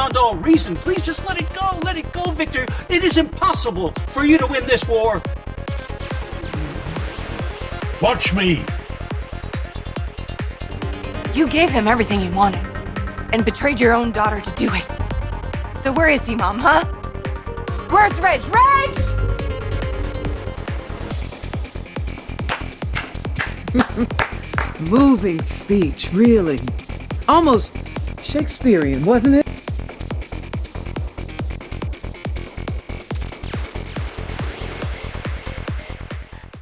beyond all reason. Please just let it go. Let it go, Victor. It is impossible for you to win this war. Watch me. You gave him everything he wanted, and betrayed your own daughter to do it. So where is he, Mom, huh? Where's Reg? Reg! Moving speech, really. Almost Shakespearean, wasn't it?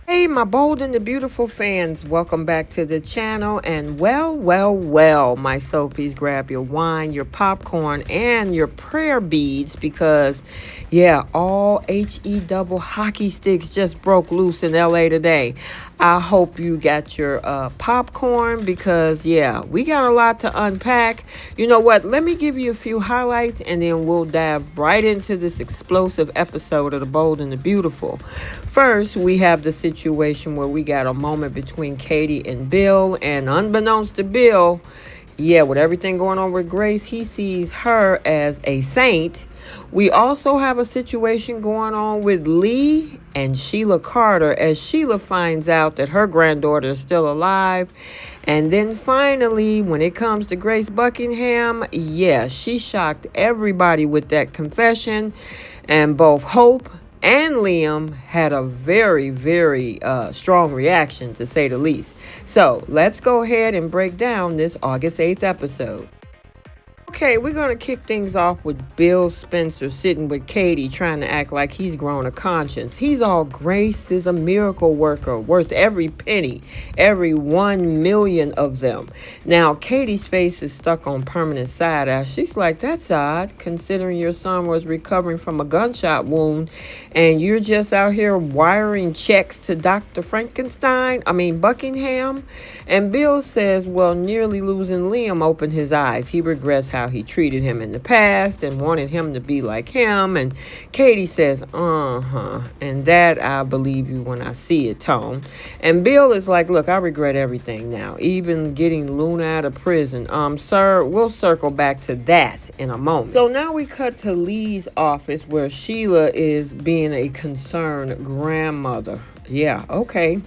Hey, my bold and the beautiful fans, welcome back to the channel. And well, my soapies, grab your wine, your popcorn, and your prayer beads because, yeah, all HE double hockey sticks just broke loose in LA today. I hope you got your popcorn because, yeah, we got a lot to unpack. You know what? Let me give you a few highlights and then we'll dive right into this explosive episode of The Bold and the Beautiful. First, we have the situation where we got a moment between Katie and Bill, and unbeknownst to Bill, yeah, with everything going on with Grace, he sees her as a saint. We also have a situation going on with Lee and Sheila Carter as Sheila finds out that her granddaughter is still alive. And then finally, when it comes to Grace Buckingham, yeah, she shocked everybody with that confession. And both Hope and Liam had a very, very strong reaction, to say the least. So let's go ahead and break down this August 8th episode. Okay, we're going to kick things off with Bill Spencer sitting with Katie trying to act like he's grown a conscience. He's all, Grace is a miracle worker worth every penny, every 1 million of them. Now, Katie's face is stuck on permanent side eye. She's like, that's odd, considering your son was recovering from a gunshot wound and you're just out here wiring checks to Dr. Buckingham. And Bill says, well, nearly losing Liam opened his eyes. He regrets how he treated him in the past and wanted him to be like him. And Katie says, and that I believe you when I see it, Tone. And Bill is like, look, I regret everything now, even getting Luna out of prison. Sir, we'll circle back to that in a moment. So now we cut to Lee's office where Sheila is being a concerned grandmother. Yeah, okay.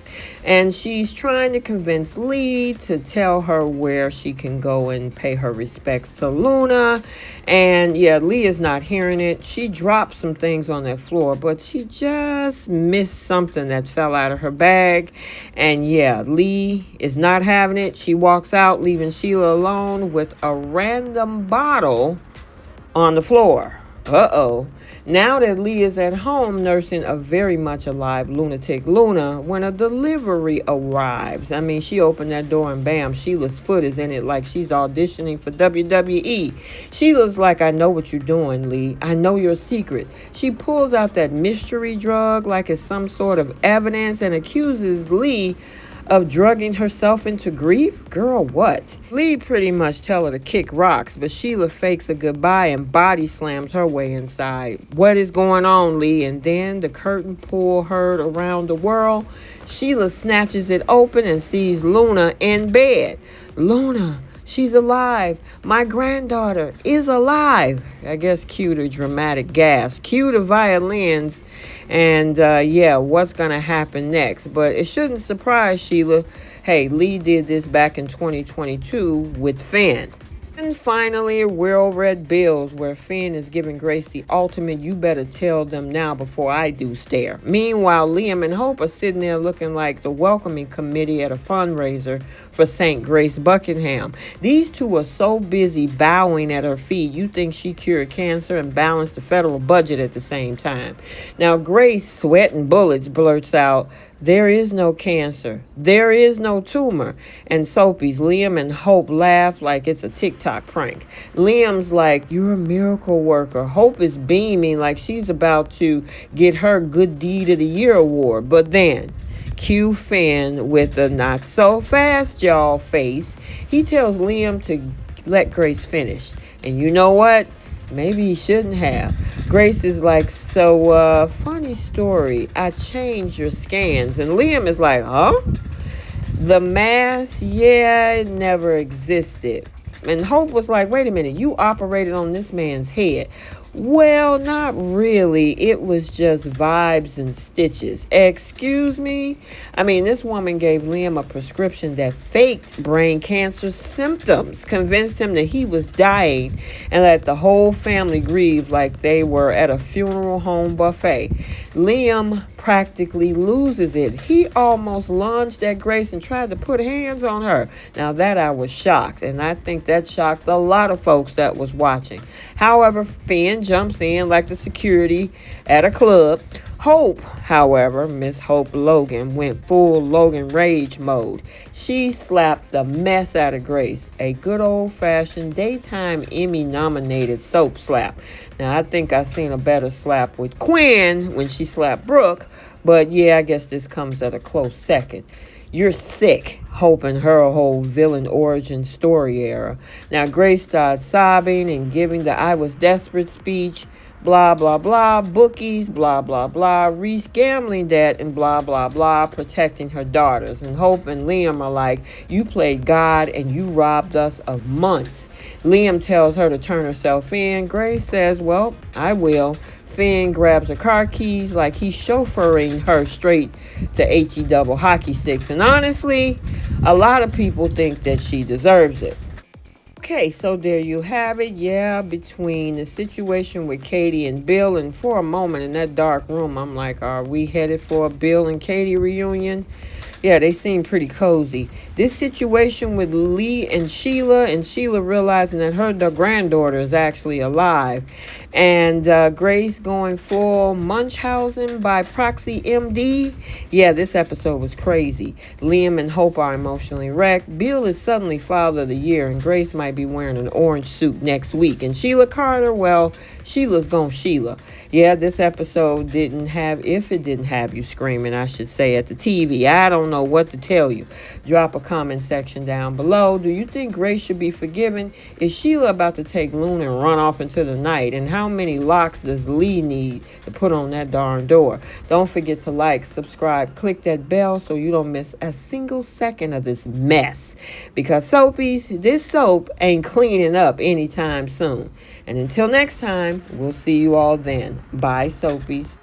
And she's trying to convince Lee to tell her where she can go and pay her respects to Luna. And yeah, Lee is not hearing it. She dropped some things on that floor, but she just missed something that fell out of her bag. And yeah, Lee is not having it. She walks out, leaving Sheila alone with a random bottle on the floor. Now that Lee is at home nursing a very much alive lunatic Luna, when a delivery arrives, I mean, she opened that door and bam, Sheila's foot is in it like she's auditioning for WWE. Sheila's like, I know what you're doing, Lee. I know your secret. She pulls out that mystery drug like it's some sort of evidence and accuses Lee of drugging herself into grief? Girl, what? Lee pretty much tell her to kick rocks, but Sheila fakes a goodbye and body slams her way inside. What is going on, Lee? And then the curtain pull heard around the world. Sheila snatches it open and sees Luna in bed. Luna, she's alive. My granddaughter is alive. I guess cue the dramatic gasp. Cue the violins. And yeah, what's going to happen next? But it shouldn't surprise Sheila. Hey, Lee did this back in 2022 with Finn. And finally, we're over at Bill's where Finn is giving Grace the ultimate you better tell them now before I do stare. Meanwhile, Liam and Hope are sitting there looking like the welcoming committee at a fundraiser for St. Grace Buckingham. These two are so busy bowing at her feet, you think she cured cancer and balanced the federal budget at the same time. Now, Grace, sweating bullets, blurts out, there is no cancer. There is no tumor. And Soapies, Liam and Hope laugh like it's a TikTok prank. Liam's like, you're a miracle worker. Hope is beaming like she's about to get her Good Deed of the Year award. But then, cue Finn with a not so fast y'all face. He tells Liam to let Grace finish. And you know what? Maybe he shouldn't have. Grace is like, so, funny story. I changed your scans. And Liam is like, huh? The mask, yeah, it never existed. And Hope was like, wait a minute, you operated on this man's head. Well, not really. It was just vibes and stitches. Excuse me? I mean, this woman gave Liam a prescription that faked brain cancer symptoms, convinced him that he was dying, and let the whole family grieve like they were at a funeral home buffet. Liam practically loses it. He almost lunged at Grace and tried to put hands on her. Now that I was shocked, and I think that shocked a lot of folks that was watching. However, Finn jumps in like the security at a club. Hope, however, Miss Hope Logan, went full Logan rage mode. She slapped the mess out of Grace, a good old-fashioned Daytime Emmy-nominated soap slap. Now, I think I seen a better slap with Quinn when she slapped Brooke, but yeah, I guess this comes at a close second. You're sick, Hope and her whole villain origin story era. Now, Grace starts sobbing and giving the I was desperate speech, blah, blah, blah, bookies, blah, blah, blah, Reese gambling debt, and blah, blah, blah, protecting her daughters. And Hope and Liam are like, you played God and you robbed us of months. Liam tells her to turn herself in. Grace says, well, I will. Finn grabs her car keys like he's chauffeuring her straight to HE double hockey sticks. And honestly, a lot of people think that she deserves it. Okay, so there you have it. Yeah, between the situation with Katie and Bill, and for a moment in that dark room, I'm like, are we headed for a Bill and Katie reunion? Yeah, they seem pretty cozy. This situation with Lee and Sheila realizing that her granddaughter is actually alive, and Grace going full Munchausen by proxy MD. Yeah, this episode was crazy. Liam and Hope are emotionally wrecked. Bill is suddenly Father of the Year, and Grace might be wearing an orange suit next week. And Sheila Carter, well, Sheila's gone Sheila. Yeah, this episode didn't have you screaming, I should say, at the TV. I don't know what to tell you. Drop a comment section down below. Do you think Grace should be forgiven? Is Sheila about to take Luna and run off into the night? And how many locks does Lee need to put on that darn door? Don't forget to like, subscribe, click that bell so you don't miss a single second of this mess. Because soapies, this soap ain't cleaning up anytime soon. And until next time, we'll see you all then. Bye, soapies.